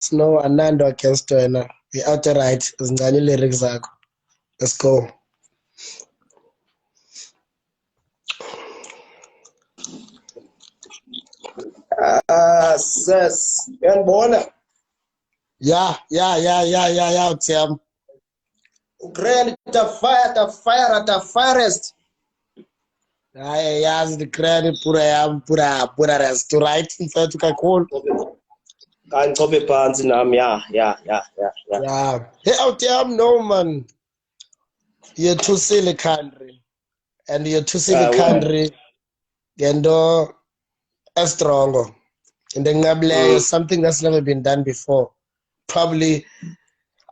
Snow Anando against wena. The outer right zincane lyrics zakho. Let's go. Sis, uyandibona? Yeah, Tim. Grand TaFirest. Hayi yazi the credit pura rest right mfethu kakhulu. Kangichobe phansi nami yeah. Yeah. Hey Tim, no man. You're too silly country. And you're too silly country. Ngento estrongo. And then something that's never been done before. Probably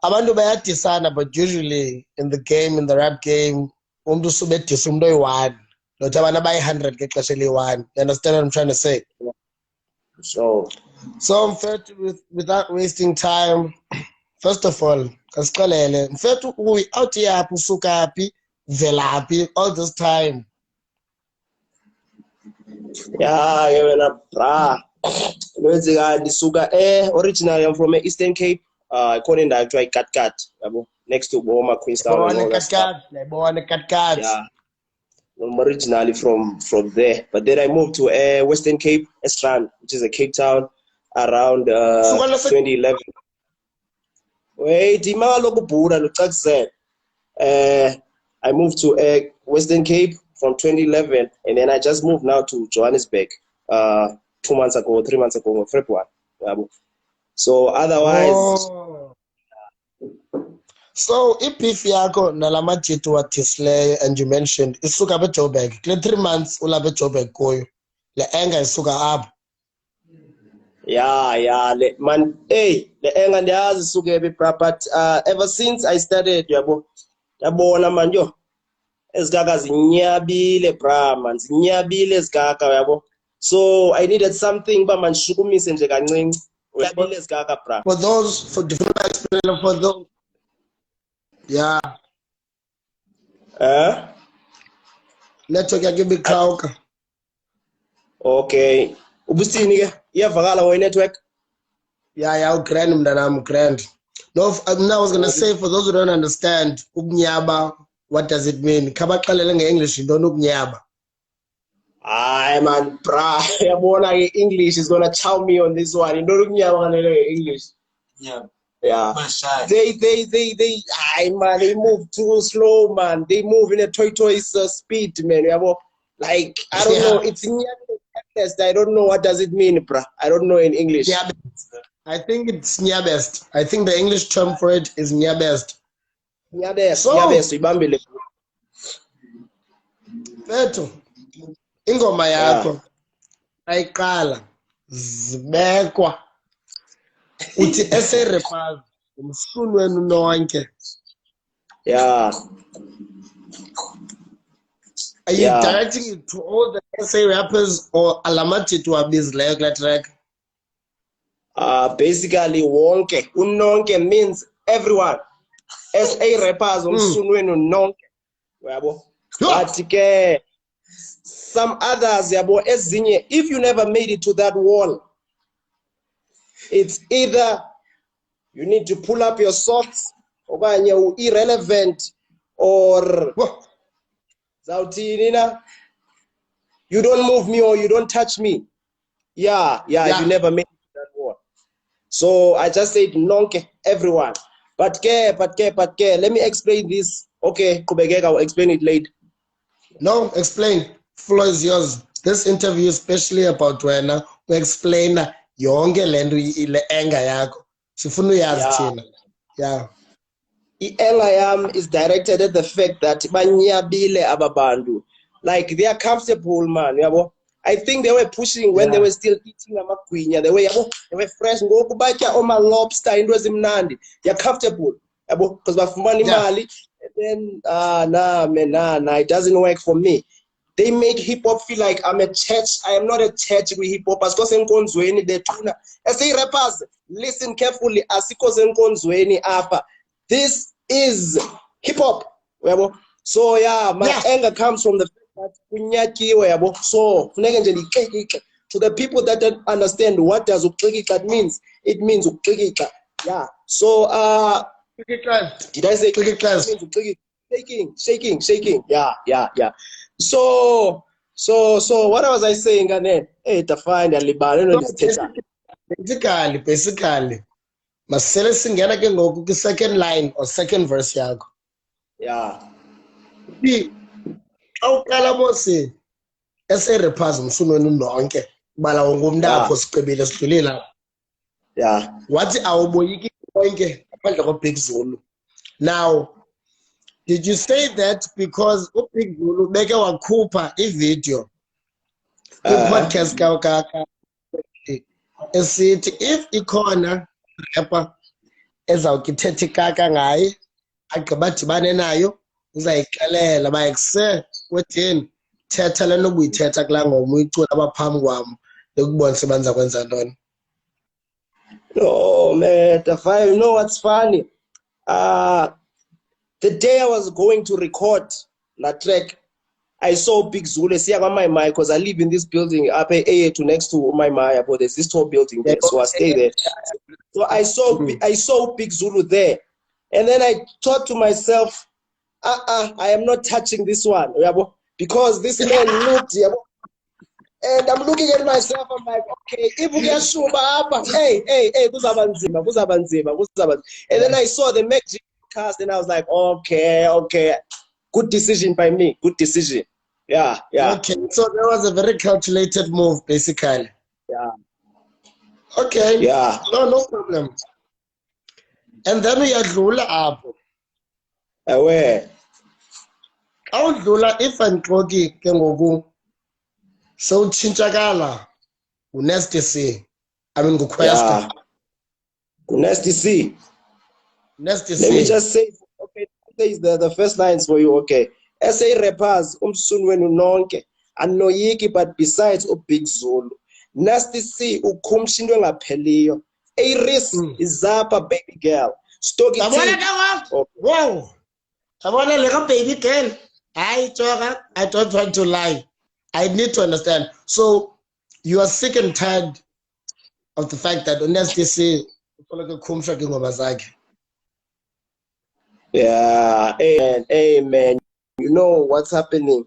abantu bayadisana, but usually in the rap game, umuntu usubedisa umuntu oyi-one. Not abantu abayi-100 ngexesha eliyi-one. You understand what I'm trying to say? So Mfethu, without wasting time, first of all, kasixelele, mfethu out yaphi, usukaphi, velaphi, all this time. yeah, wena bra. Lwenzeka ndisuka originally I'm from Eastern Cape. Ikhona indawo ekuthiwa iKatkat, yabo, next to Boma, Queenstown and all that stuff. Yeah. I'm originally from there, but then I moved to Western Cape, Strand, which is a Cape Town, around 2011. Wait, I moved to Western Cape from 2011, and then I just moved now to Johannesburg 3 months ago, February. So otherwise, So ibeef yakho nalamajitu wathisileyo and you mentioned isuka apha eJoburg. Kule 3 months ulapha eJoburg kuyo. Le anger isuka apha. yeah, le anger ndiyazi isuke ephi bra, but ever since I started, yabona man, yo, ezikaka zinyabile bra man, zinyabile ezikaka, yabo. So I needed something ba man shukumise nje kancinci. Uyabile ezikaka bra. For different experience for those. Yeah. Network yakhe ibiqhawuka. Okay. Ubusini ke? Iyavakala we network? Yeah, grand mntanam, grand. No, I was going to say, for those who don't understand, ukunyaba, what does it mean? Kabaxelele nge-English intoni ukunyaba? Aye man, bra, yabona English is going to chow me on this one. Intoni ukunyaba kanele English? Yeah. They man, they move too slow, man. They move in a toy speed, man. Like, I don't know, it's nyabest. I don't know what does it mean, bruh. I don't know in English. Yeah, I think it's nyabest. I think the English term for it is nyabest. Nyabest, ibambile. Fethu, ingoma yakho ayiqala zibekwa uthi essay-rappers umsulu wenu nonke. Yeah. Are you directing it to all the essay rappers or alamajitu wabizileyo kula track? Basically wonke, unonke means everyone. SA rappers umsulu wenu nonke. Yabo. But ke some others, yabo, ezinye, if you never made it to that wall, it's either you need to pull up your socks, or you're irrelevant, or you don't move me or you don't touch me. Yeah. You never made it to that wall. So I just said nonke, everyone. But let me explain this. Okay, Kubegeka, I'll explain it later. No, explain. Floor is yours. This interview is especially about wena. We explain yonke lento ile anger yakho. Sifuna uyazi thina. Yeah. I-anger yam is directed at the fact that banyabile ababantu. Like they are comfortable, man. Yabo. I think they were pushing when they were still eating amagwinya. They were fresh. Ngoku batya oma lobster into ezimnandi. They are comfortable. Yabo, because bafumana imali. And then nah, it doesn't work for me. They make hip hop feel like I'm a church. I am not a church with hip hop. Asiko senkonzweni de tuna. Say rappers, listen carefully. Asiko senkonzweni apa. This is hip hop. So yeah, my anger comes from the fact that kunyakiwe yabo. So funeke nje To the people that don't understand what does ukxikika means, it means ukxikika. Yeah. So did I say shaking? Yeah. So what was I saying again? Hey, TaFire basically masele singena ke ngoku ki second line or second verse yakho. Yeah. Awuqala mose ese-rappers msunweni nonke bala ngumntu apho siqibile sidlulile. Yeah. Wathi awuboyiki konke ngaphandle koBig Zulu. Now, did you say that because uBig Zulu beke wakhupha ivideo kwi-podcast ka esithi if ikhona rapper ezawukithetha ikaka ngaye agqiba dibane nayo uzayixelela uba ekuse wetheni thetha le nto ubuyithetha kulaa ngoma uyicula abaphambi kwam ndikubonise banza kwenza ntoni? No, man, TaFire, you know what's funny? The day I was going to record that track, I saw Big Zulu. See, I got my mic because I live in this building up at A2 next to my mic. But there's this tall building there, so I stay there. So I saw Big Zulu there, and then I thought to myself, I am not touching this one, because this man looked. And I'm looking at myself, I'm like, okay, hey, kuzabanzima. And then I saw the Magic cast, and I was like, okay. Good decision by me. Good decision. Yeah. Okay, so that was a very calculated move, basically. Yeah. Okay. Yeah. No problem. And then uyadlula apho. Aware. Awudlula if andixoki ke ngoku sowutshintshakala nguNasty C. I mean nguQuesta. Yeah. Nasty C. Nasty C. Let me just say, okay, is the first lines for you, okay. SA rappers umsunweni nonke anoyiki, but besides uBig Zulu, Nasty C ukhumsha into engapheliyo. Iris is Zappa baby girl. Stocky Wow. Abona le ka baby girl. I don't want to lie. I need to understand. So you are sick and tired of the fact that Nasty C ukhumsha ke ngoma zakhe. Yeah, amen. You know what's happening.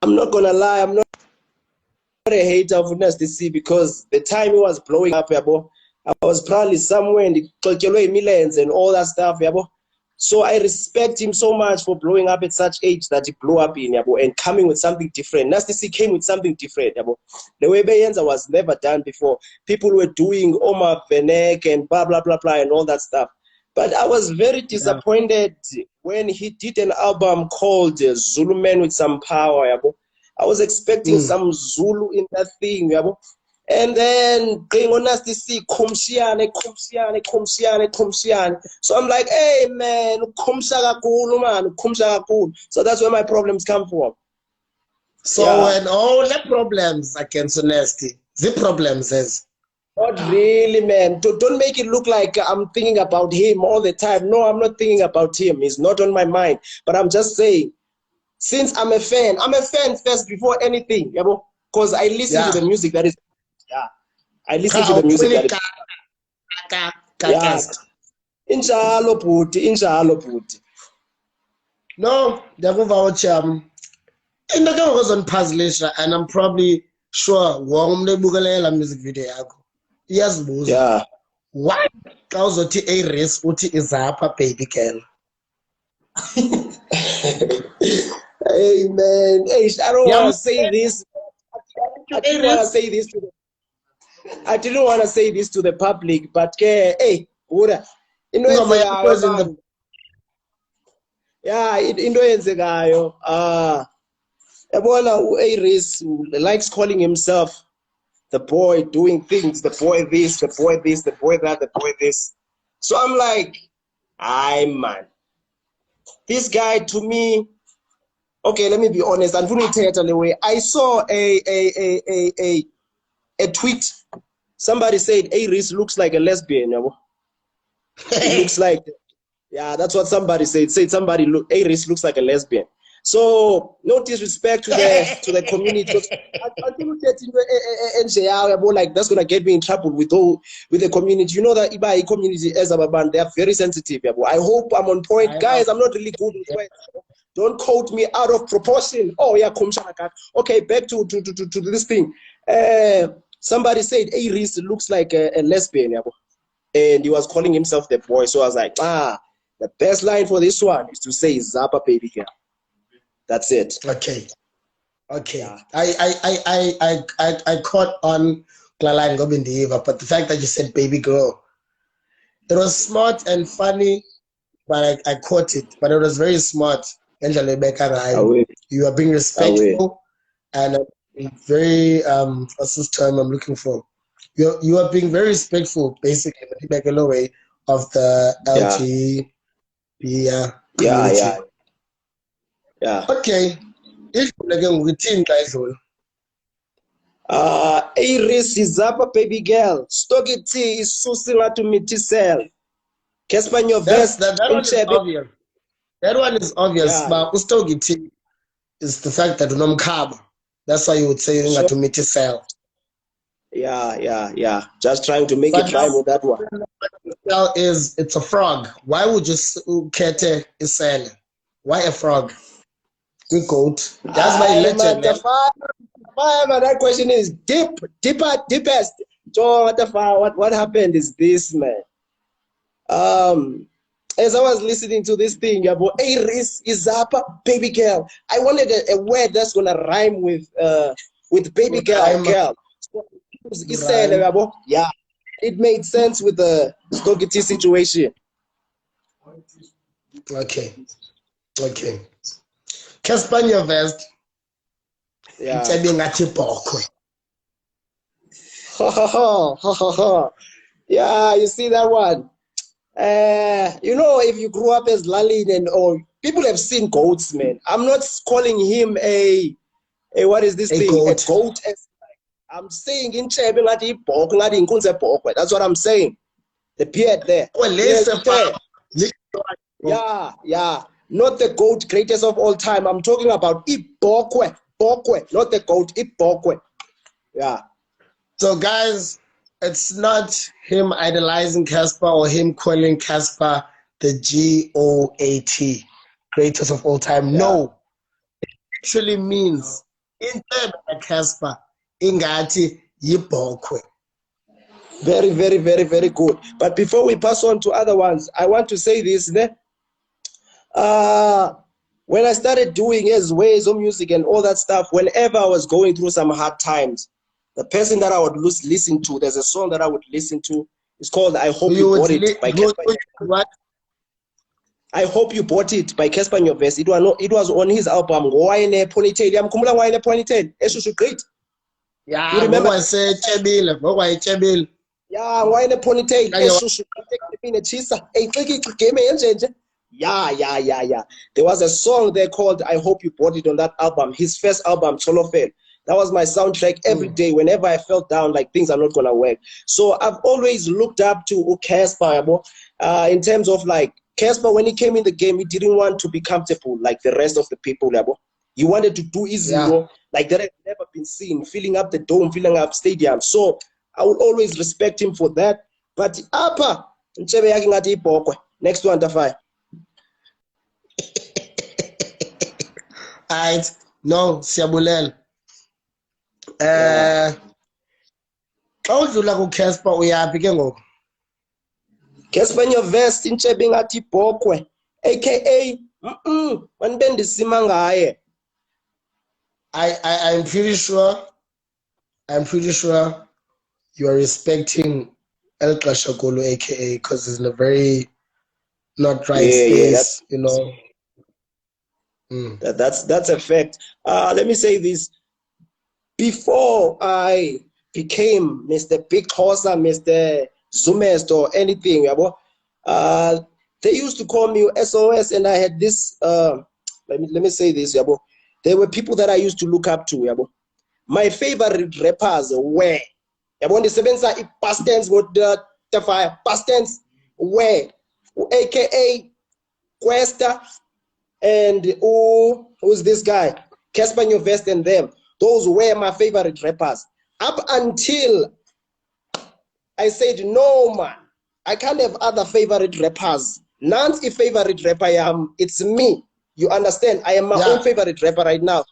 I'm not gonna lie, I'm not a hater of Nasty C, because the time he was blowing up, I was probably somewhere in the millions and all that stuff. So I respect him so much for blowing up at such age that he blew up in, and coming with something different. Nasty C came with something different. The way Beyenza was never done before. People were doing Omar Venek and blah blah blah and all that stuff. But I was very disappointed when he did an album called Zulu Man with Some Power. I was expecting some Zulu in that thing. And then going on Nasty C, kumshiane. So I'm like, hey man, kumsha cool. So that's where my problems come from. So when all the problems against Nasty, the problems is not really, man. Don't make it look like I'm thinking about him all the time. No, I'm not thinking about him. He's not on my mind. But I'm just saying, since I'm a fan first before anything, because I listen to the music that is. Yeah, I listen to the music that is. Injalo bhuti. No, ndiyakuva uthi into ke ngozondipuzzlisha, and I'm probably sure wonke umuntu ebukele la music video yakho iyazibuza. Why xa uzothi A-Race uthi izapha baby girl? Hey man, hey, I don't want to say this. I didn't want to say this to the public, but hey, Buddha, into yenzekayo. Yabona A-Race likes calling himself the boy doing things, the boy this, the boy this, the boy that, the boy this. So I'm like, aye man, this guy to me. Okay, let me be honest. I saw a tweet. Somebody said A-Race looks like a lesbian. It looks like, that's what somebody said. A-Race looks like a lesbian. So no disrespect to the community. I think like that's gonna get me in trouble with the community. You know that Ibai community as a band, they are very sensitive. I hope I'm on point, guys. I'm not really good with words. Don't quote me out of proportion. Oh yeah, okay. Back to this thing. Somebody said Aries looks like a lesbian, and he was calling himself the boy. So I was like, the best line for this one is to say Zappa baby girl. That's it. Okay. Yeah. I caught on Klaline Gobindiva, but the fact that you said baby girl, it was smart and funny, but I caught it. But it was very smart. You are being respectful and very what's this term I'm looking for? You are being very respectful, basically, back a way of the LGBT community. Yeah. Okay. If we team guys, Iris is Zappa baby girl. Stocky T is Susila to Mitisel. Cassper Nyovest. That one is obvious. That one is obvious. But Stocky T is the fact that unomkhaba. That's why you would say you to Mitisel. Yeah. Just trying to make it rhyme with that one. It's a frog. Why would you kete isele? Why a frog? Good goat. That's my legend. That question is deepest. So what happened is this, man. As I was listening to this thing about Iris is Zappa baby girl, I wanted a word that's gonna rhyme with baby girl. So, yeah, it made sense with the Stocky T situation. Okay. Cassper Nyovest. Yeah. Yeah, you see that one. If you grew up as Lalin and all, people have seen goats, man. I'm not calling him a what is this thing? Goat. A goat. I'm saying in Chebe that's what I'm saying. The beard there. Yeah. Not the goat greatest of all time. I'm talking about Ibokwe, not the goat, Ibokwe. Yeah. So guys, it's not him idolizing Cassper or him calling Cassper the GOAT, greatest of all time. Yeah. No. It actually means in terms of Cassper, ingati Ibokwe. Very, very, very, very good. But before we pass on to other ones, I want to say this. When I started doing his ways of music and all that stuff, whenever I was going through some hard times, the person that I would listen to, there's a song that I would listen to. It's called I Hope You Bought It by Cassper Nyovest. I Hope You Bought It by Cassper Nyovest. It was on his album, Ponytail. Great. Yeah, you remember I said Chebil. Yeah, Ponytail. Yeah. There was a song there called I Hope You Bought It on that album, his first album, Cholofel. That was my soundtrack every day whenever I felt down, like things are not going to work. So I've always looked up to Cassper in terms of like Cassper, when he came in the game, he didn't want to be comfortable like the rest of the people. He wanted to do easy, like that had never been seen, filling up the dome, filling up stadiums. So I would always respect him for that. But next one, TaFire. Alright, no, Siabulel. Xa udlula kuCassper uyaphi ke ngoku? Cassper Nyovest intshebe ngathi ibhokhwe aka manibe ndisima ngaye. I'm pretty sure you are respecting El Kashakolo aka because he's in a very not right space, That's a fact. Let me say this. Before I became Mr. Big Xhosa, Mr. Zumest or anything, they used to call me SOS, and I had this. Let me say this, there were people that I used to look up to. My favorite rappers were, the seven side past tense with the TaFire past tense were, aka Questa, and who's this guy? Cassper Nyovest and them. Those were my favorite rappers. Up until I said, no, man, I can't have other favorite rappers. Nan's a favorite rapper, it's me. You understand? I am my own favorite rapper right now.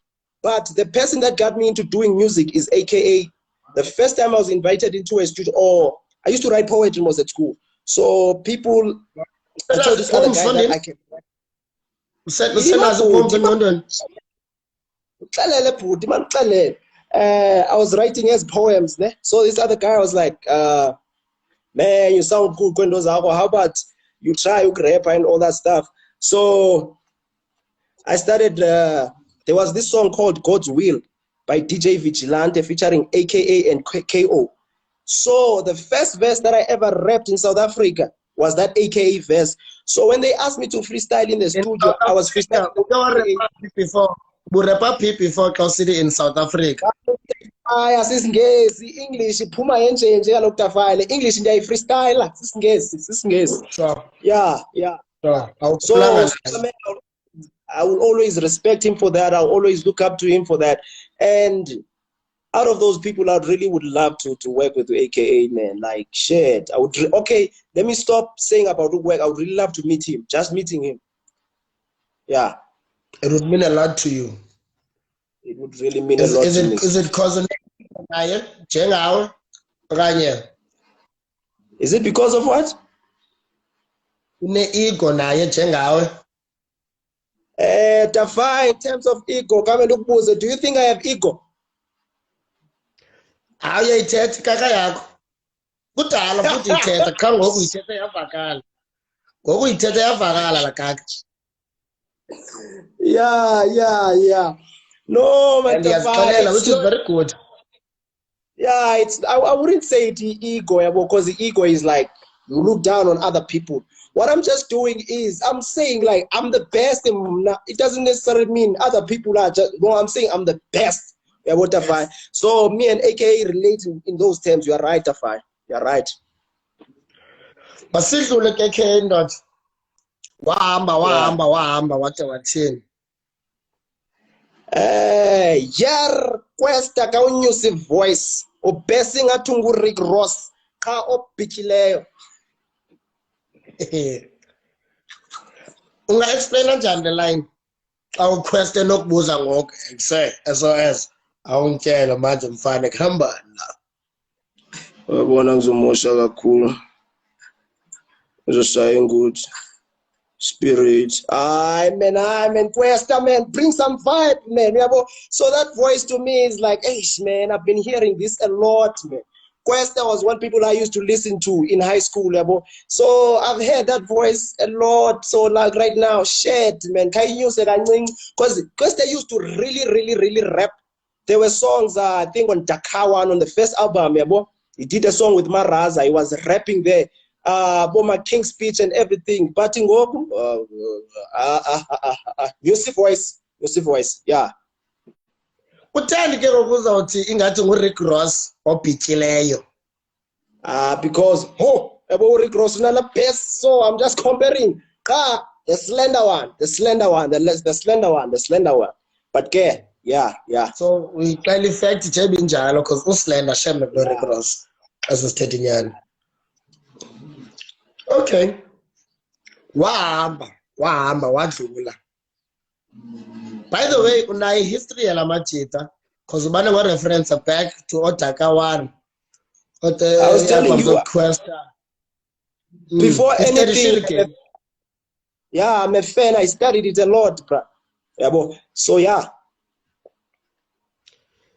But the person that got me into doing music is AKA. The first time I was invited into a studio, I used to write poetry when I was at school. So people, I told this other guy that I can. I was writing his poems. So this other guy was like, man, you sound good. How about you try rap and all that stuff? So I started, there was this song called God's Will by DJ Vigilante featuring AKA and KO. So the first verse that I ever rapped in South Africa was that AKA verse. So when they asked me to freestyle in the studio, I was freestyling. Before City in South Africa. English phuma nje ngalokhu TaFire English nje freestyle sisingesi. Sure. Yeah. Sure. So I will always respect him for that. I'll always look up to him for that. And out of those people, I really would love to work with AKA, man. Like, shit. I would. Okay, let me stop saying about the work. I would really love to meet him. Just meeting him. Yeah. It would mean a lot to you. It would really mean a lot to me. Is it because of Is it because of what? Ego TaFire, in terms of ego, do you think I have ego? Yeah. No, man, which is very good. Yeah, I wouldn't say it ego, because the ego is like you look down on other people. What I'm just doing is I'm saying like I'm the best. It doesn't necessarily mean other people are just. No, I'm saying I'm the best. Yeah, what TaFire. So me and AKA relate in those terms. You are right, TaFire. You are right. Masidlule AKA not. Wahamba wathi wathini. Yar questa ka unyusi voice obese ngathi nguRick Ross xa obhikileyo. Unga explain kanjani the line xa uqueste nokubuza ngoku SOS awuntshela manje mfana kuhamba la wabona ngizomosha kakhulu uzoshaya good spirit. Man, Questa, man, bring some vibe, man. So that voice to me is like, hey, man, I've been hearing this a lot, man. Questa was one people I used to listen to in high school, so I've heard that voice a lot. So like right now, shit, man, can you say that? Because Questa used to really rap. There were songs, I think on Dakawan on the first album, he did a song with Maraza. He was rapping there. My King's speech and everything. But in music voice, yeah. Uthandi ke ngokuza uthi ingathi nguRick Ross obhikileyo. Because Rick Ross unala best, so I'm just comparing. The slender one. But yeah. So we clearly fact Jebi njalo because uslender shame no Rick Ross as a steady. Okay. Wahamba wadlula. By the way, unayi history yala majita because ubane wa reference back to Otaka 1. I was telling you Questa. Before anything. Yeah, I'm a fan. I studied it a lot, bro. So yeah.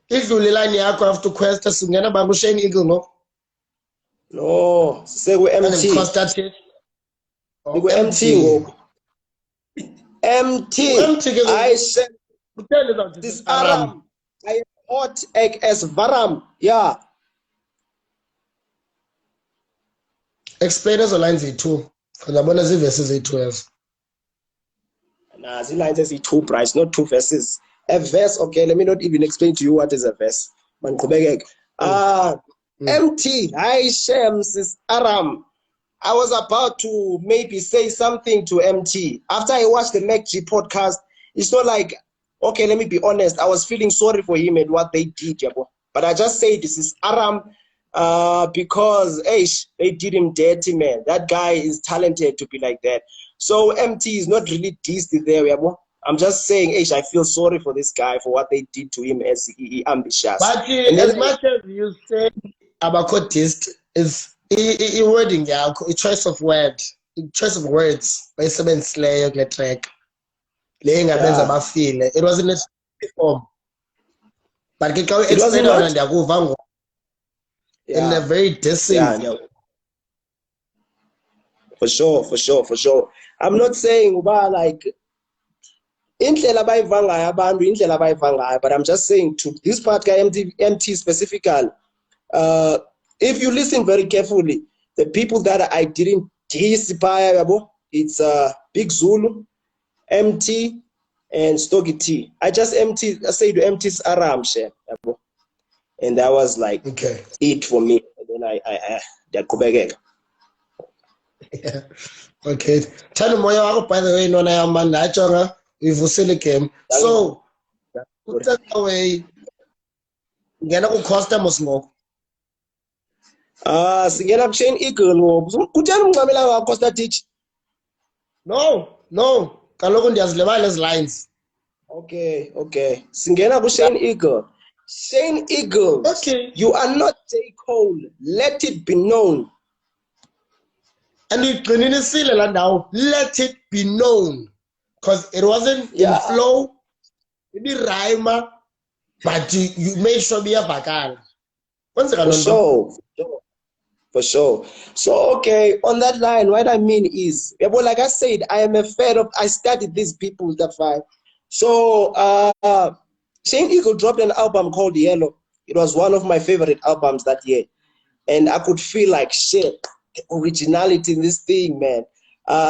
Idlule line yakho after Questa singena bangusheni Eagle no? No, say we MT. MT. I said this Aram. I hot egg as Varam. Yeah. Explain us the lines Z2. Because I'm going to see verses Z2. Nah, the lines is two price, not two verses. A verse, okay, let me not even explain to you what is a verse. MT, I Shams is Aram. I was about to maybe say something to MT. After I watched the MacG podcast, it's not like, okay, let me be honest. I was feeling sorry for him and what they did, yabo. But I just say this is Aram because they did him dirty, man. That guy is talented to be like that. So MT is not really dissed there, yabo. I'm just saying, I feel sorry for this guy for what they did to him as he ambitious. But as much as you say abacotist is wording yakho, choice of words bayisebenzisileyo kule track le ingabenza bafile. It wasn't a form, but ke xa explain ona ndiyakuva in a very decent. For sure. I'm not saying uba like indlela abayiva ngayo abantu indlela abayiva ngayo, but I'm just saying to this part guy MT specifically, if you listen very carefully, the people that I didn't diss it's Big Zulu, MT, and Stogie T. I say to MT's Aram share, and that was like it for me. And then I go back. Yeah. Okay. Tell me more, by the way, no, I am man nachonga ivusile game. So uthatha away ngena ku customers ngoku. Singena kushane eagle ngoku. Kutheni umncamela nga Costa Teach? No. Kaloku ndiyazilebala ezi lines. Okay. Singena kuShane Eagle. Shane Eagle. Okay. You are not J. Cole. Let it be known. And uyiqinisile la ndawo. Let it be known. Because it wasn't in flow. It didn't rhyme. But you made sure biyavakala. For sure. So, okay, on that line, what I mean is, like I said, I am a fan of, I studied these people, TaFire. So, Shane Eagle dropped an album called Yellow. It was one of my favorite albums that year. And I could feel like, shit, the originality in this thing, man.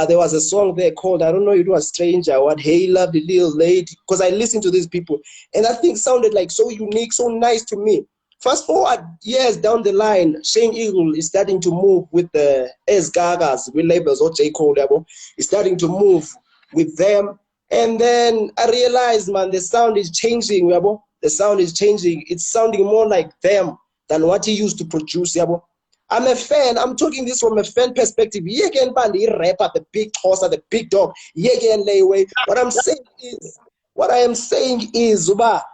There was a song there called, I don't know, it was Stranger, what, Hey, Lovely Little Lady, because I listened to these people. And that thing sounded like so unique, so nice to me. Fast forward years down the line, Shane Eagle is starting to move with the S-Gagas, with labels or J. Cole level. He's starting to move with them. And then I realized, man, the sound is changing, yabo. The sound is changing. It's sounding more like them than what he used to produce, yabo. I'm a fan. I'm talking this from a fan perspective. Yeah, can band the rapper, the big Xhosa, the big dog. Yeah, can lay away. What I am saying is, Zuba,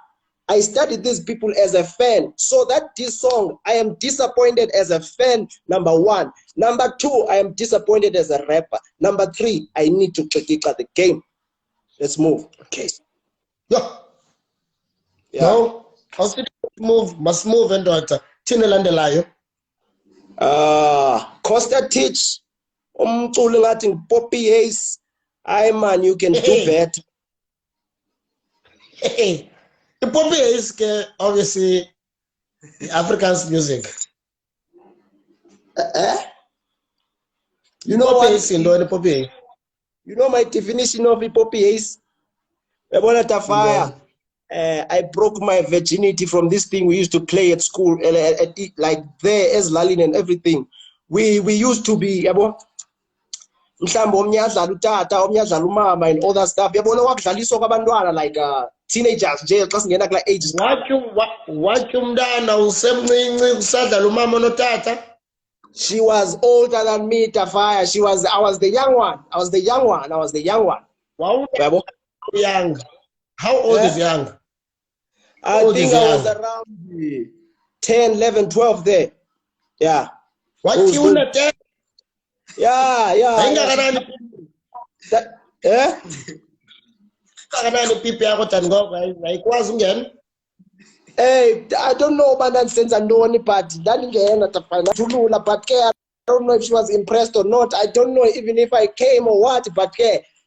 I studied these people as a fan. So that this song, I am disappointed as a fan, number one. Number two, I am disappointed as a rapper. Number three, I need to check the game. Let's move. Okay. No. Must move and daughter. Thina landelayo. Costa Teach. Umculo ngathi Poppy Ace. Aye man, you can do better. Hey. The Poppy is obviously African's music. You know what? The Poppy. You know my definition of the Poppy is? TaFire. I broke my virginity from this thing we used to play at school, like there as Lalin and everything. We used to be mhlambe omnyadlala utata omnyadlala umama and all that stuff. Yabona wakudlaliswa kwabantwana like teenagers nje xa singena kula ages. Wathi umntana usemncinci usadlala umama notata. She was older than me, TaFire. I was the young one. Wow. Young. How old is young? I think I was around 10, 11, 12 there. Yeah. What you na 10? Yeah. Hey, I don't know about that sense and no but TaFire. But I don't know if she was impressed or not. I don't know even if I came or what, but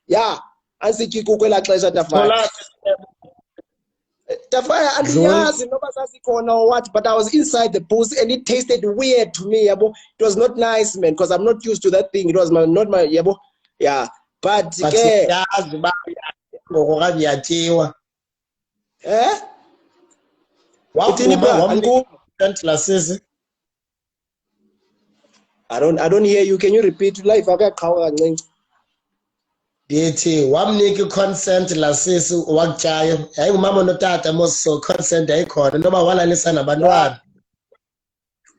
yeah. TaFire. TaFire, and or what, but I was inside the booth and it tasted weird to me. It was not nice, man, because I'm not used to that thing. It was not my yeah. But I don't hear you. Can you repeat? Life akaqhawa kancinci. Ndithi wamnika consent lasisi wakutyayo yayingumama notata so consent yayikhona noba walalisa nabantwana.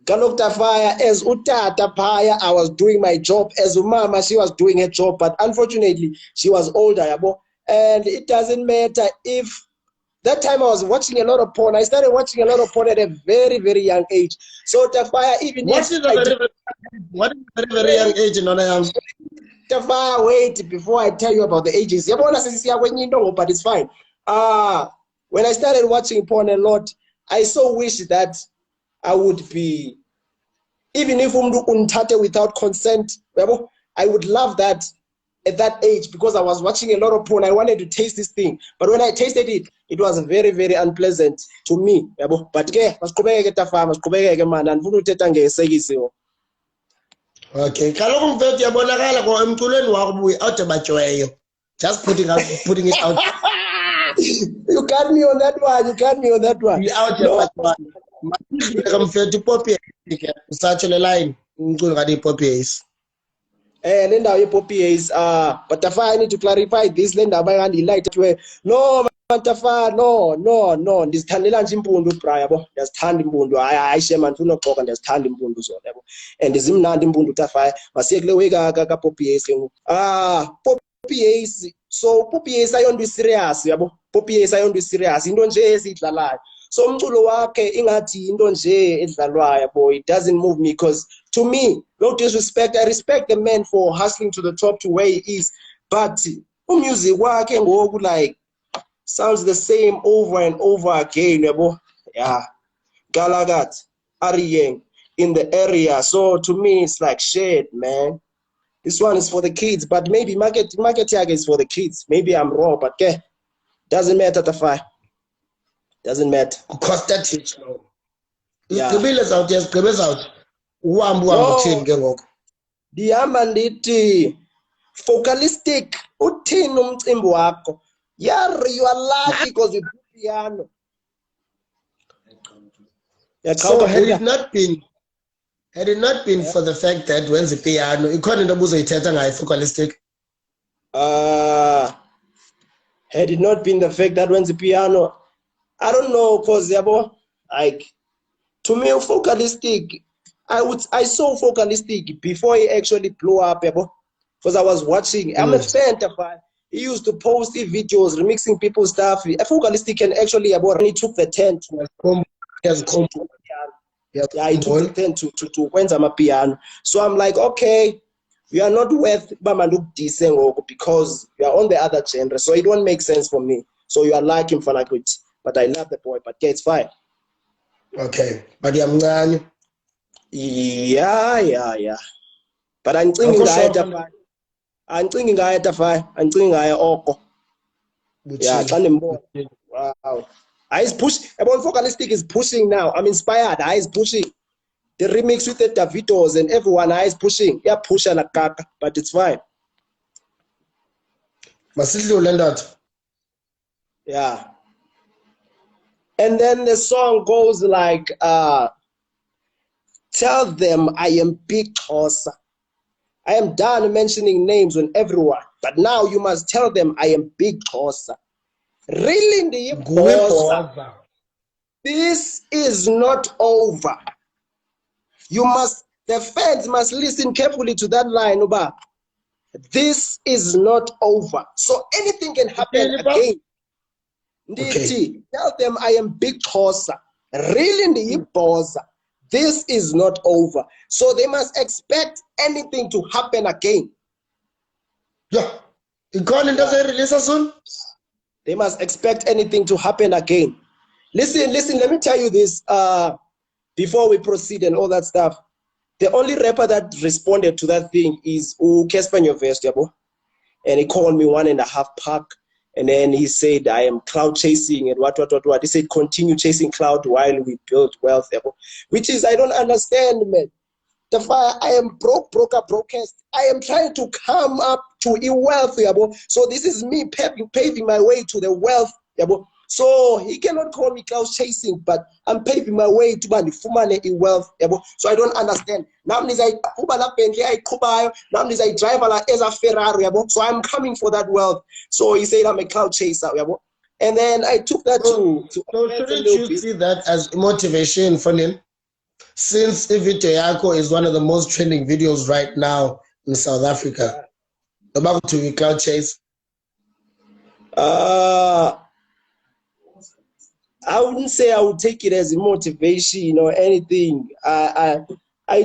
Kaloku TaFire, as utata phaya, I was doing my job. As umama, she was doing her job, but unfortunately, she was older, yabo. And it doesn't matter if that time I was watching a lot of porn. I started watching a lot of porn at a very, very young age. So TaFire, even what is a very young age, Nona? TaFire, wait before I tell you about the ages. But it's fine. When I started watching porn a lot, I so wish that I would be, even if unthathe without consent, I would love that at that age, because I was watching a lot of porn. I wanted to taste this thing, but when I tasted it, it was very, very unpleasant to me. But masiqhubeke TaFire, masiqhubeke man, andifuna uthetha ngesekisi. Okay, kaloku mfethu yabonakala kwa emculweni wakho buye awude bajweyo. Just putting it out. You got me on that one. You got me on that one. Mfethu Poppy usatsho le line umculo ngadi Poppy Ace. Le ndawo ye-Poppy Ace, but TaFire, I need to clarify this. Le ndaba engandiyilight where no man TaFire, no ndizithandela nje impundu bra yabo, ndiyazithanda impundu. Hayi shema ndifuna uxoka, ndiyazithanda impundu zona yabo, and zimnandi impundu TaFire. Masiye kule way ka-Poppy Ace ke ngoku. Poppy Ace, so Poppy Ace ayonto serious yabo, Poppy Ace ayonto serious, into nje esiyidlalayo. So umculo wakhe ingathi into nje edlalwayo, boy, it doesn't move me, because to me, no disrespect, I respect the man for hustling to the top to where he is, but music wakhe ngoku like sounds the same over and over again, yabo. Yeah, Galagat, Ariyeng in the area. So to me, it's like shit, man. This one is for the kids, but maybe market tag is for the kids. Maybe I'm wrong, but okay, doesn't matter TaFire. Doesn't matter. Cost that teach no. Yeah. Gqibile out, yes, gqibile out. Uhambo uthini ke ngoku? Ndihamba ndithi focalistic, uthini umcimbi wakho? Yeah, you are lucky because you play piano. So had it not been for the fact that when the piano, ikhona into obuzoyithetha ngayo focalistic. Had it not been the fact that when the piano, I don't know, cause like to me focalistic, I saw focalistic before he actually blew up, because I was watching. I'm a fan of him. He used to post videos remixing people's stuff. Focalistic can actually he took the tent. He took the tent to wenza my piano. So I'm like, okay, you are not worth because you are on the other genre. So it won't make sense for me. So you are like him for like it. But I love the boy, but yeah, it's fine. Okay, but yeah. But I'm thinking TaFire. I'm thinking TaFire oko. Yeah, wow. I is push. About focalistic is pushing now. I'm inspired. I is pushing. The remix with the Davidos and everyone I is pushing. Yeah, push like kaka, but it's fine. Yeah. And then the song goes like, tell them I am Big Xhosa. I am done mentioning names on everyone, but now you must tell them I am Big Xhosa. Really, the this is not over. The fans must listen carefully to that line, Uba. This is not over. So anything can happen again. Okay. Tell them I am Big Xhosa. Really, the this is not over. So they must expect anything to happen again. Yeah. Doesn't release soon? They must expect anything to happen again. Listen, let me tell you this before we proceed and all that stuff. The only rapper that responded to that thing is Cassper Nyovest, yabo. And he called me 1.5 pack. And then he said, I am cloud chasing and what. He said, continue chasing cloud while we build wealth. Which is, I don't understand, man. TaFire, I am brokest. I am trying to come up to wealth. So this is me paving my way to the wealth. So he cannot call me cloud chasing, but I'm paving my way to Fumane in wealth. So I don't understand. Now I drive as a Ferrari. So I'm coming for that wealth. So he said I'm a cloud chaser. And then I took that to so shouldn't you see that as motivation for him? Since Video Yako is one of the most trending videos right now in South Africa, about to cloud chase. I wouldn't say I would take it as a motivation or anything. I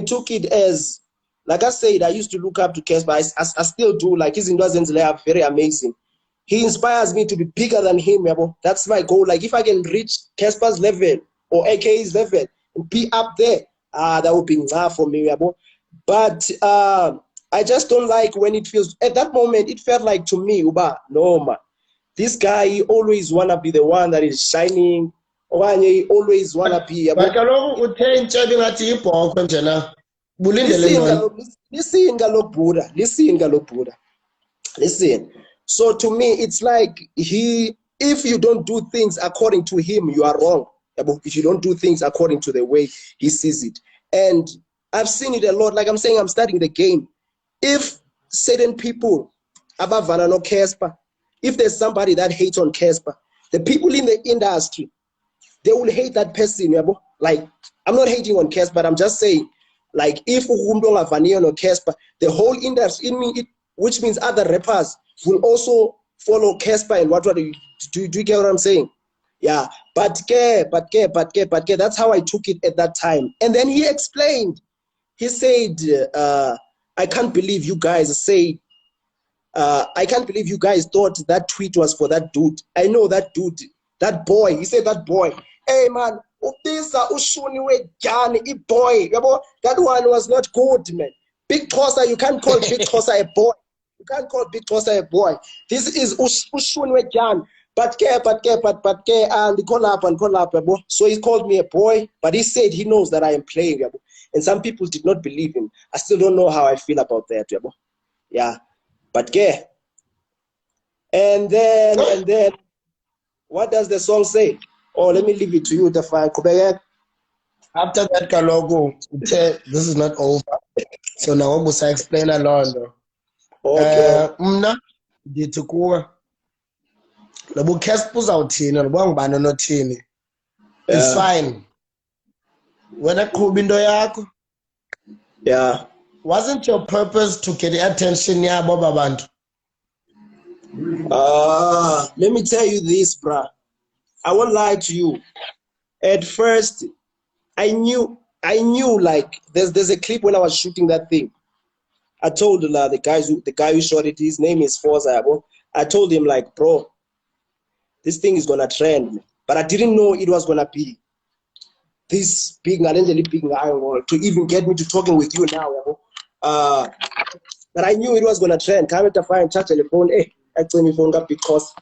took it as, like I said, I used to look up to Cassper. I still do. Like his industries are very amazing. He inspires me to be bigger than him. That's my goal. Like if I can reach Cassper's level or AK's level and be up there, that would be enough for me. But I just don't like when it feels, at that moment, it felt like to me, no man. This guy, he always wanna be the one that is shining. He always wanna be. Listen. So to me, it's like if you don't do things according to him, you are wrong. If you don't do things according to the way he sees it, and I've seen it a lot. Like I'm saying, I'm studying the game. If certain people, Abavana no Cassper, if there's somebody that hates on Cassper, the people in the industry, they will hate that person. Like, I'm not hating on Cassper, but I'm just saying, like, if Umdonga Vanian or Cassper, the whole industry, which means other rappers will also follow Cassper and what do you get what I'm saying? Yeah, but that's how I took it at that time. And then he explained, he said, I can't believe you guys say, I can't believe you guys thought that tweet was for that dude. I know that dude, that boy. He said that boy. Hey man, boy. That one was not good, man. Big Xhosa, you can't call Big Xhosa a boy. You can't call Big Xhosa a boy. This is Ushuniwe Jan. And call up. So he called me a boy, but he said he knows that I am playing. And some people did not believe him. I still don't know how I feel about that. Yeah. But and then what does the song say? Oh, let me leave it to you, TaFire. After that, Kalogo, this is not over. So now I'm going to explain a lot. Okay. Ndithi kuwe lobu Cassper uzawuthini lobu ngubani onothini. It's fine. Wena qhuba into yakho. Yeah. Wasn't your purpose to get the attention yabo babantu? Let me tell you this, bruh. I won't lie to you. At first, I knew like there's a clip when I was shooting that thing. I told the guy who shot it, his name is Xhosa. I told him like, bro, this thing is gonna trend, but I didn't know it was gonna be this big, to even get me to talking with you now. But I knew it was gonna trend. Come to find charge the phone. Hey, actually, my phone got because.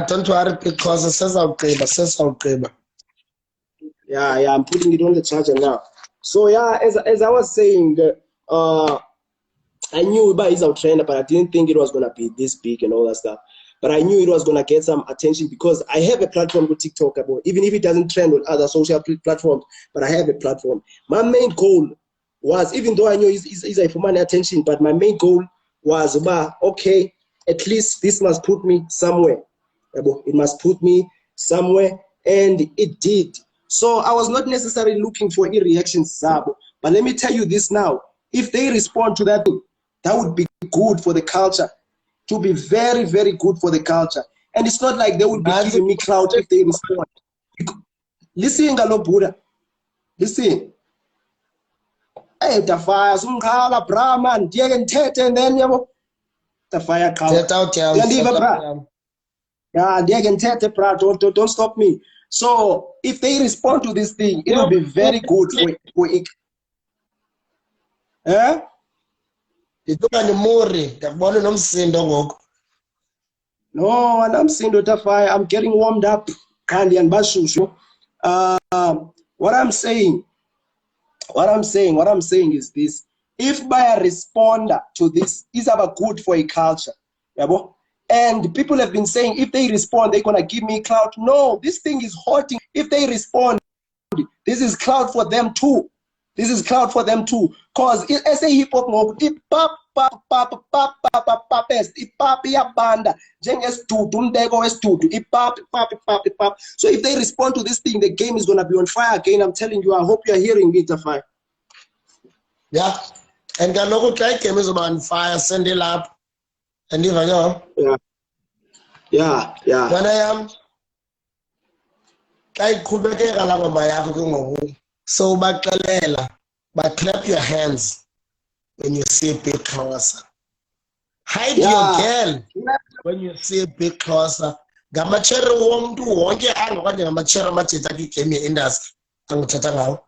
Don't worry, because it says I'll claim. Yeah, I'm putting it on the charger now. So yeah, as I was saying, I knew Uba is our trainer, but I didn't think it was gonna be this big and all that stuff. But I knew it was gonna get some attention because I have a platform with TikTok, even if it doesn't trend on other social platforms, but I have a platform. My main goal was, even though I knew it's a for money attention, but my main goal was, okay, at least this must put me somewhere. It must put me somewhere, and it did. So I was not necessarily looking for any reactions, Zabo. But let me tell you this now. If they respond to that, that would be good for the culture. To be very, very good for the culture. And it's not like they would be giving me clout if they respond. Listen, Galo Buddha. Listen. Hey, TaFire, Sumkala, Brahman, Diegen Tete, and then TaFire Kala. Yeah, Diegen Tete, don't stop me. So if they respond to this thing, it will be very good for it. Eh? No, and I'm saying TaFire, I'm getting warmed up. Candy and Bashushu. What I'm saying is this. If by a responder to this is about good for a culture, And people have been saying if they respond, they're gonna give me clout. No, this thing is hurting. If they respond, this is clout for them too. This is clout for them too. Cause as a hip hop it pop iyabanda njengesidudu umbeko wesidudu ipap. So if they respond to this thing, the game is gonna be on fire again. I'm telling you. I hope you're hearing me, TaFire. Yeah, and kaloku xa igame izoba on fire send it up and even Yeah. wena yam xa iqhubekeka laa ngoma yakho ke ngoku so baxelela clap your hands when you see a big Xhosa. Hide your girl when you see a big Xhosa. Ngamachere womntu wonke angokanye ngamachere amathetha kwigame ye-industry anguthetha ngawo.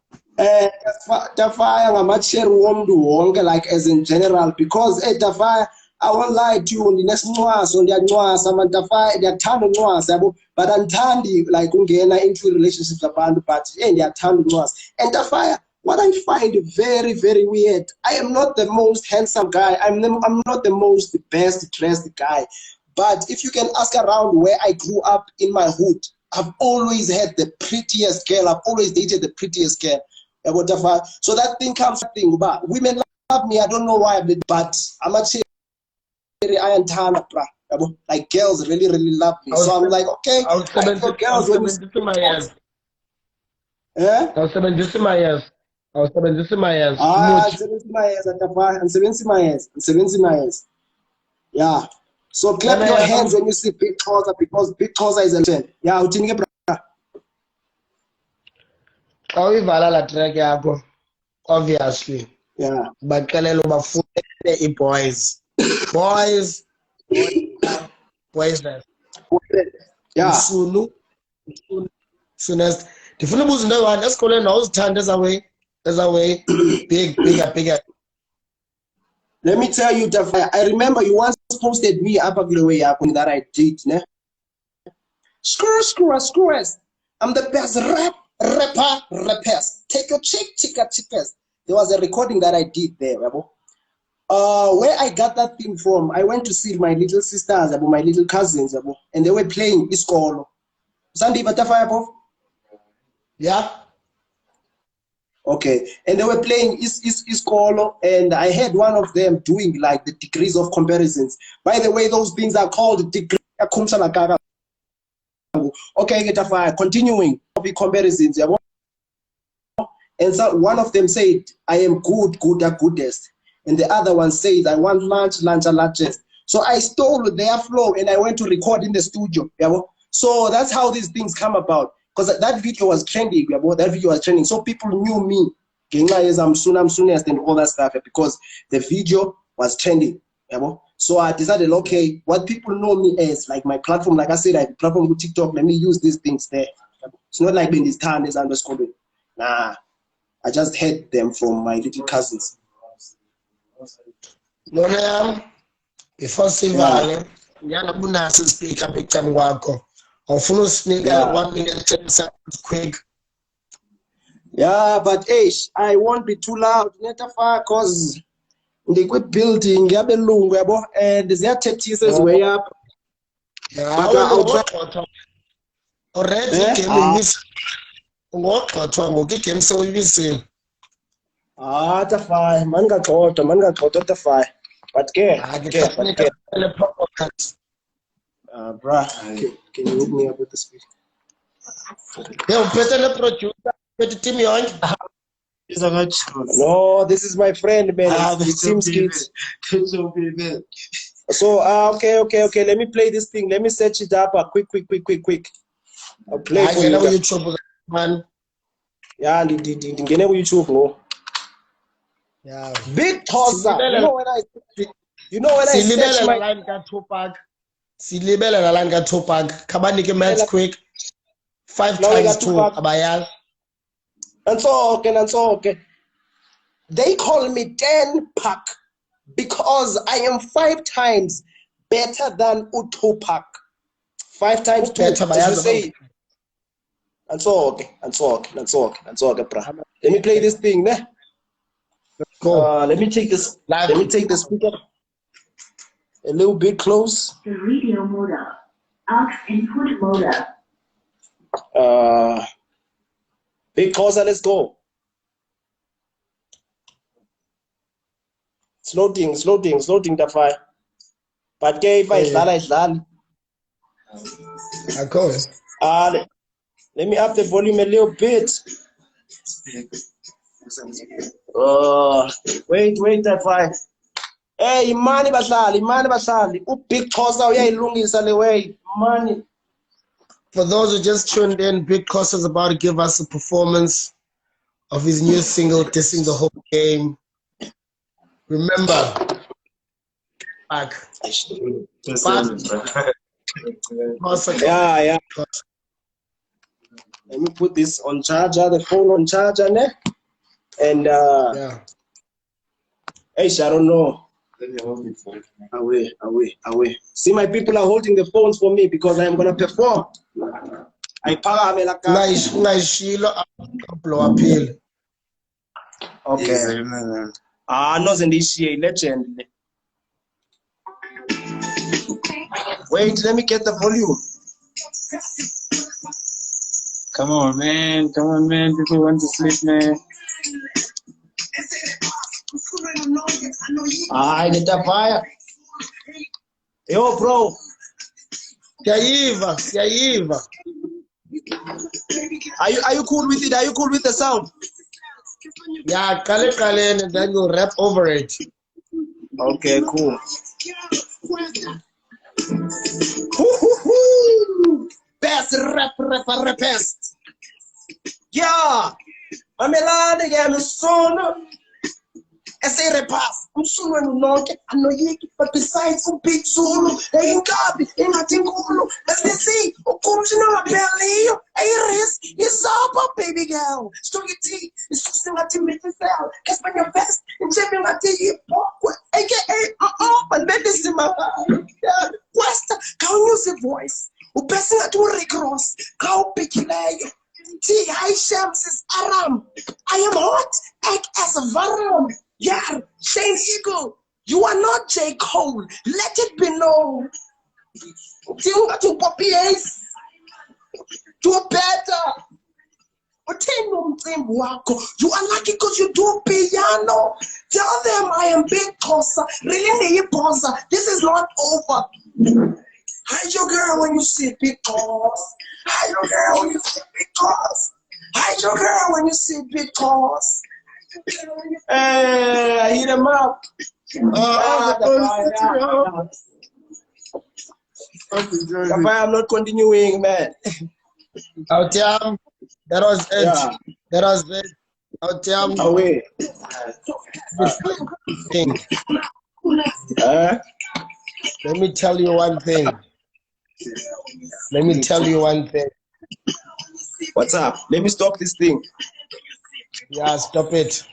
TaFire ngamachere womntu wonke, like as in general, because TaFire, I won't lie to you, ndinesincwaso ndiyancwasa man TaFire, ndiyathanda uncwasa yabo, but andithandi like ungena into relationships zabantu, but ndiyathanda uncwasa. And TaFire, what I find very, very weird, I am not the most handsome guy, I'm not the most best dressed guy, but if you can ask around where I grew up in my hood, I've always had the prettiest girl, I've always dated the prettiest girl. So that thing comes about women love me, I don't know why, but I'm actually iron tana, like girls really love me. So I'm like, okay, I was 72 my years. Yeah? I was 72 my years. I'm 70 my years. Yeah. So clap your hands when you see big Xhosa, because big Xhosa is a legend. Yeah, uthini ke bra? Xa uyivala laa track yakho, obviously, yeah, baxelela uba funele i-boys. Boys. Yeah. Msunu. Ndifuna ubuza into eyi-one, esikolweni awuzithanda ezaway bigger. Let me tell you, TaFire, I remember you once posted me up a way up that I did. Ne? Screw us. I'm the best rappers. Take your chickers. There was a recording that I did there, Rabo. Where I got that thing from, I went to see my little sisters, my little cousins, and they were playing Iskolo. Sandy TaFire? Yeah. Okay, and they were playing Iskolo, and I heard one of them doing like the degrees of comparisons. By the way, those things are called degrees. Okay, TaFire, continuing comparisons. And so one of them said, I am goodest. And the other one says, I want largest. So I stole their flow and I went to record in the studio. So that's how these things come about. Because that video was trending. So people knew me. I'm soonest and all that stuff because the video was trending. So I decided, okay, what people know me as, like my platform, like I said, I platform with TikTok, let me use these things there. It's not like being this time as underscore. Nah, I just had them from my little cousins. Before Sivale, Yana speak up become wako. Or full sneaker 1 minute 10 seconds quick. Yeah, but I won't be too loud, TaFire, cause they quit building, and their tattoos is way up. Yeah, I'll try. Already game is what game so we see. TaFire, man got TaFire. But bruh, can you hook me up with the speed? Yeah, better producer, better team young. No, this is my friend, man. It's Team Skits. So, okay. Let me play this thing. Let me search it up. Quick. I'll play for you. YouTube, man. Yeah, ngene ku YouTube, no. Yeah. Big Xhosa. You know when I search my line ka Tupac. Silibele la line ka Tupac. Kabanike match quick. 5 times 2 abayal. And so okay. They call me 10 pack because I am 5 times better than Tupac. 5 times 2. As you say. And so okay, bro. Let me play this thing, ne? Let's go. Let me take this speaker. A little bit close. The radio mode up. Aux input mode up. Big Xhosa, let's go. Slow thing, TaFire. But if I idlala. I go. Let me up the volume a little bit. Wait, TaFire. Hey, imani bahlali. Big Xhosa uyayilungisa le way. Money. For those who just tuned in, Big Xhosa is about to give us a performance of his new single, Dissing the Whole Game. Remember, back. Yeah. Let me put this on charger, the phone on charger, ne? And yeah. Hey, I don't know. Away. See, my people are holding the phones for me because I am gonna perform. I para la Okay. No Zendishie, legend. Wait, let me get the volume. Come on, man. People want to sleep, man. The TaFire. Yo, bro. Yaiva. Are you cool with it? Are you cool with the sound? Yeah, kale, and then you rap over it. Okay, cool. Best rapist. Yeah. Mamelane ya sono. Ese repass. Umsuno nonke anoyiki, but besides big Zulu, ingabi ingathingulu. As they see, ukumshina mabelio. Iris is up, baby girl. Strong tea is something that you make yourself. Cassper Nyovest and Champion at the AKA but then this is my West. Can you use a voice? Upessing at recross. How big you T. High Shams is Aram. I am hot, egg as a varam. Yeah, Shane Eagle, you are not J. Cole. Let it be known. To Poppy Ace. Do better. You are lucky because you do piano. Tell them I am Big Xhosa. Really, Xhosa. This is not over. Hide your girl when you see Big Xhosa. Hide your girl when you see Big Xhosa. Hide your girl when you see Big Xhosa. Hey, I hit him up. I'm not continuing, man. That was it. Yeah. That was it. Away. Let me tell you one thing. What's up? Let me stop this thing. Yeah, stop it.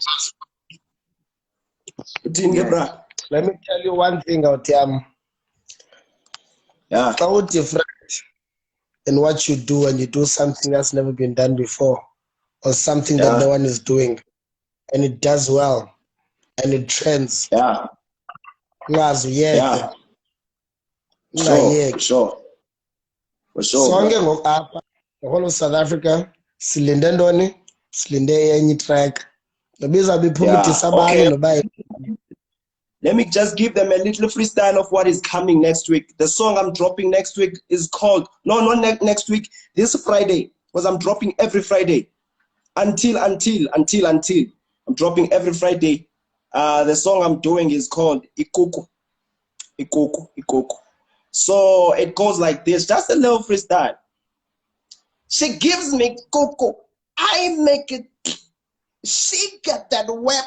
Let me tell you one thing, Otiam. Yeah. How different in what you do when you do something that's never been done before, or something that no one is doing, and it does well, and it trends. Yeah. Yeah. Sure. Songe ngokapha the whole of South Africa silinde ntoni silinde enye track nobiza biphuma sabanye noba. Let me just give them a little freestyle of what is coming next week. The song I'm dropping next week is called not next week, this Friday, because I'm dropping every Friday until I'm dropping every Friday. The song I'm doing is called Ikuku. So it goes like this, just a little freestyle. She gives me cocoa, I make it. She got that web,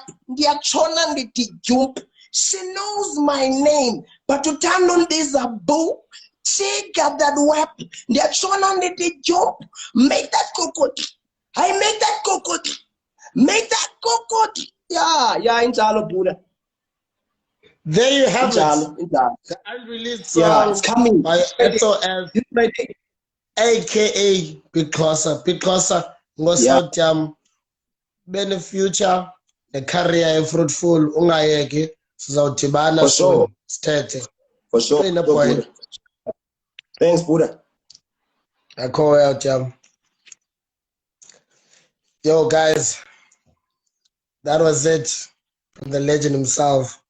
jump. She knows my name, but to turn on this a boo. She got that web, jump. Make that cocoa. I make that cocoa. Make that cocoa. Yeah, inshallah, Buddha. There you have it. The unreleased song. Yeah, it's coming. By SOS, aka Big Xhosa. Big Xhosa, South Jam, bene future, the career fruitful, ungayeki, sizawudibana sure. Sithethe. For sure. Play the point. Thanks, Buddha. I call out, jam. Yo, guys, that was it from the legend himself.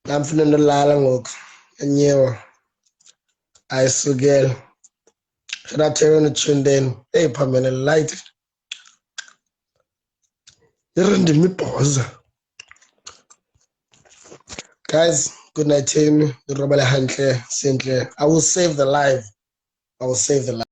I'm feeling the Lalangok and you. I suggest. Should I turn the tune in? Hey, Pamela, light. You're in the pause. Guys, good night, team. I will save the live. I will save the live.